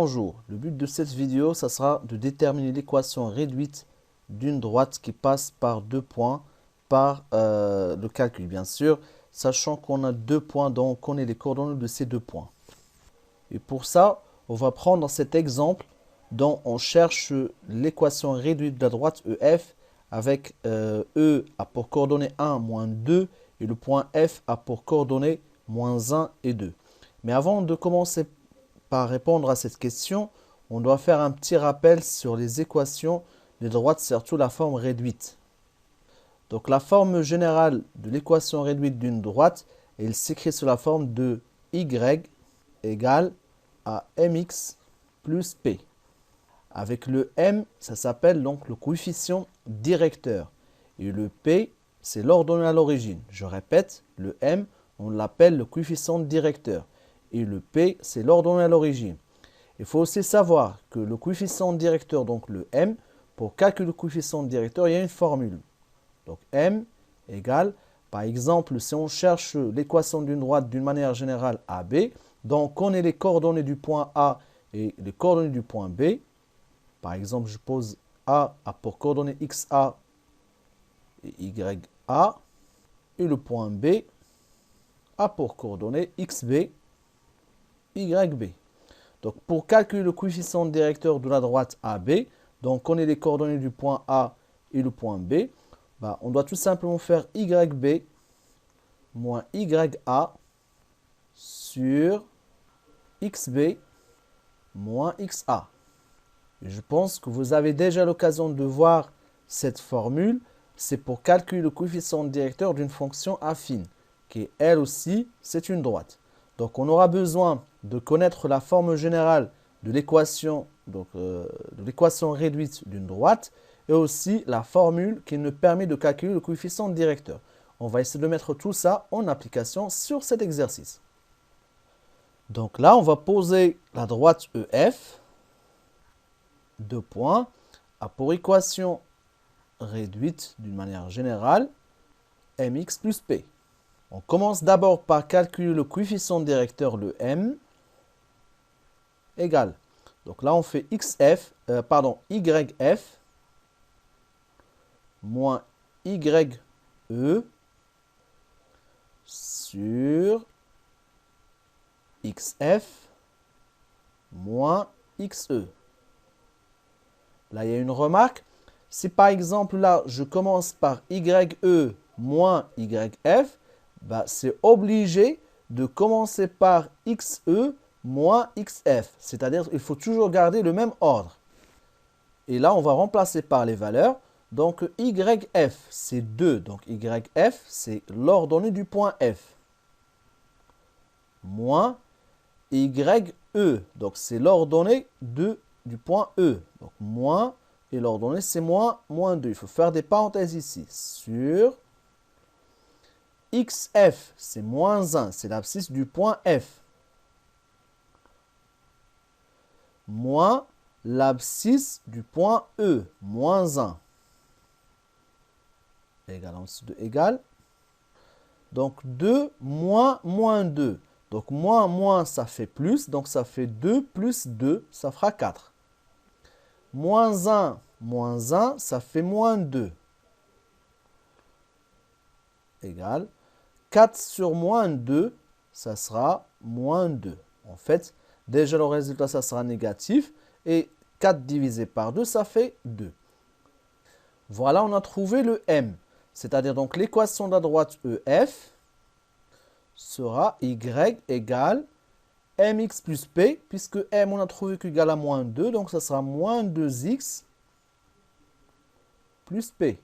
Bonjour, le but de cette vidéo, ça sera de déterminer l'équation réduite d'une droite qui passe par deux points par le calcul, bien sûr, sachant qu'on a deux points, donc on connaît les coordonnées de ces deux points. Et pour ça, on va prendre cet exemple dont on cherche l'équation réduite de la droite EF avec E a pour coordonnées 1, moins 2 et le point F a pour coordonnées moins 1 et 2. Mais avant de commencer par répondre à cette question, on doit faire un petit rappel sur les équations de droite, surtout la forme réduite. Donc la forme générale de l'équation réduite d'une droite, elle s'écrit sous la forme de y égale à mx plus p. Avec le m, ça s'appelle donc le coefficient directeur. Et le p, c'est l'ordonnée à l'origine. Je répète, le m, on l'appelle le coefficient directeur. Et le p, c'est l'ordonnée à l'origine. Il faut aussi savoir que le coefficient directeur, donc le m, pour calculer le coefficient directeur, il y a une formule. Donc m égale, par exemple, si on cherche l'équation d'une droite d'une manière générale AB, donc on connaît les coordonnées du point A et les coordonnées du point B. Par exemple, je pose A pour coordonnées XA et YA, et le point B a pour coordonnées XB, YB. Donc pour calculer le coefficient directeur de la droite AB, donc on connaît les coordonnées du point A et le point B, on doit tout simplement faire YB moins YA sur XB moins XA. Et je pense que vous avez déjà l'occasion de voir cette formule. C'est pour calculer le coefficient directeur d'une fonction affine, qui elle aussi, c'est une droite. Donc on aura besoin de connaître la forme générale de l'équation réduite d'une droite et aussi la formule qui nous permet de calculer le coefficient directeur. On va essayer de mettre tout ça en application sur cet exercice. Donc là, on va poser la droite EF, deux points, a pour équation réduite d'une manière générale, mx plus p. On commence d'abord par calculer le coefficient directeur, le m, égale. Donc là, on fait yf moins ye sur xf moins xe. Là, il y a une remarque. Si par exemple, là, je commence par ye moins yf, c'est obligé de commencer par xe moins xf. C'est-à-dire qu'il faut toujours garder le même ordre. Et là, on va remplacer par les valeurs. Donc, YF, c'est 2. Donc, YF, c'est l'ordonnée du point F. Moins YE. Donc, c'est l'ordonnée du point E. Donc, moins, et l'ordonnée, c'est moins 2. Il faut faire des parenthèses ici. Sur XF, c'est moins 1. C'est l'abscisse du point F. Moins l'abscisse du point E, moins 1. Égal en dessous de égal. Donc 2 moins moins 2. Donc moins moins ça fait plus. Donc ça fait 2 plus 2, ça fera 4. Moins 1 ça fait moins 2. Égal. 4 sur moins 2, ça sera moins 2. En fait, déjà le résultat, ça sera négatif. Et 4 divisé par 2, ça fait 2. Voilà, on a trouvé le m. C'est-à-dire donc l'équation de la droite EF sera y égale mx plus p, puisque m, on a trouvé qu'égal à moins 2, donc ça sera moins 2x plus p.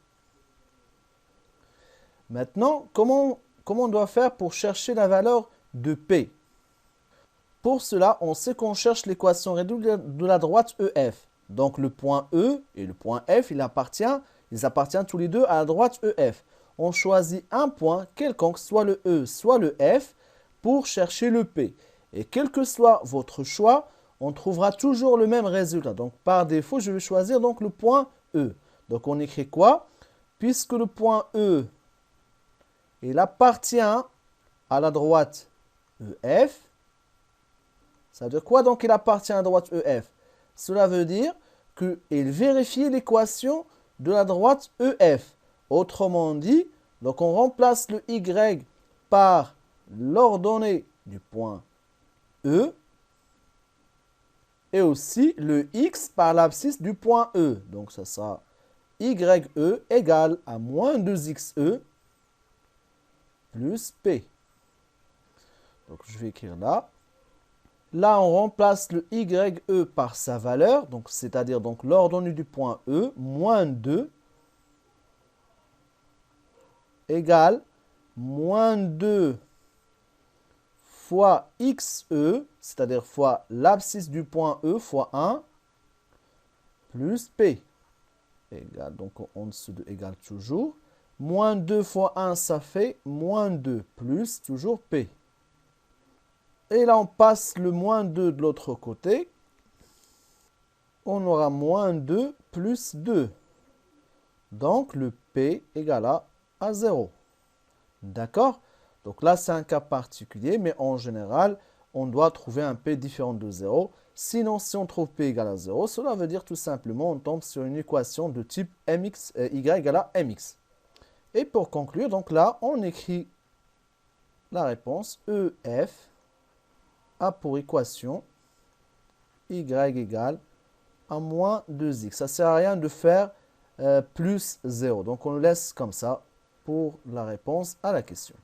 Maintenant, comment on doit faire pour chercher la valeur de p? Pour cela, on sait qu'on cherche l'équation réduite de la droite EF. Donc le point E et le point F, ils appartiennent tous les deux à la droite EF. On choisit un point quelconque, soit le E, soit le F, pour chercher le P. Et quel que soit votre choix, on trouvera toujours le même résultat. Donc par défaut, je vais choisir donc le point E. Donc on écrit quoi? Puisque le point E, il appartient à la droite EF, Ça veut dire quoi donc il appartient à la droite EF? Cela veut dire qu'il vérifie l'équation de la droite EF. Autrement dit, donc on remplace le Y par l'ordonnée du point E et aussi le X par l'abscisse du point E. Donc ça sera YE égale à moins 2XE plus P. Donc je vais écrire là. Là, on remplace le YE par sa valeur, donc c'est-à-dire donc l'ordonnée du point E, moins 2, égale moins 2 fois XE, c'est-à-dire fois l'abscisse du point E fois 1, plus P. Égale, donc en dessous de égale toujours. Moins 2 fois 1, ça fait moins 2, plus toujours P. Et là, on passe le moins 2 de l'autre côté. On aura moins 2 plus 2. Donc, le P égale à 0. D'accord? Donc là, c'est un cas particulier, mais en général, on doit trouver un P différent de 0. Sinon, si on trouve P égale à 0, cela veut dire tout simplement on tombe sur une équation de type mx, y égale à mx. Et pour conclure, donc là, on écrit la réponse EF a pour équation y égale à moins 2x. Ça ne sert à rien de faire plus 0. Donc on le laisse comme ça pour la réponse à la question.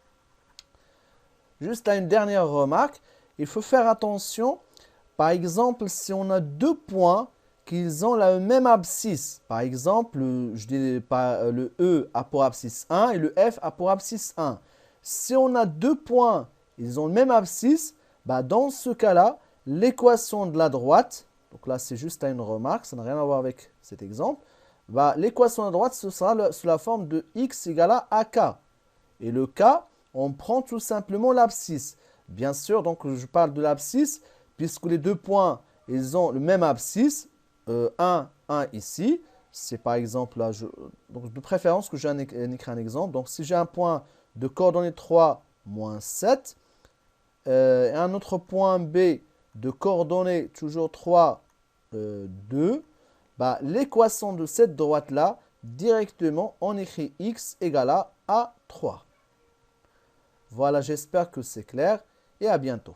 Juste là, une dernière remarque. Il faut faire attention. Par exemple, si on a deux points qui ont la même abscisse. Par exemple, je dis le E a pour abscisse 1 et le F a pour abscisse 1. Si on a deux points, ils ont le même abscisse, bah dans ce cas-là, l'équation de la droite, donc là c'est juste une remarque, ça n'a rien à voir avec cet exemple, bah, l'équation de la droite, ce sera sous la forme de x égale à AK. Et le K, on prend tout simplement l'abscisse. Bien sûr, donc je parle de l'abscisse, puisque les deux points, ils ont le même abscisse, 1 ici. C'est par exemple, là, donc de préférence que j'ai écrit un exemple. Donc si j'ai un point de coordonnées 3, moins 7, et un autre point B de coordonnées toujours 3, 2, bah, l'équation de cette droite-là, directement, on écrit x égale à 3. Voilà, j'espère que c'est clair et à bientôt.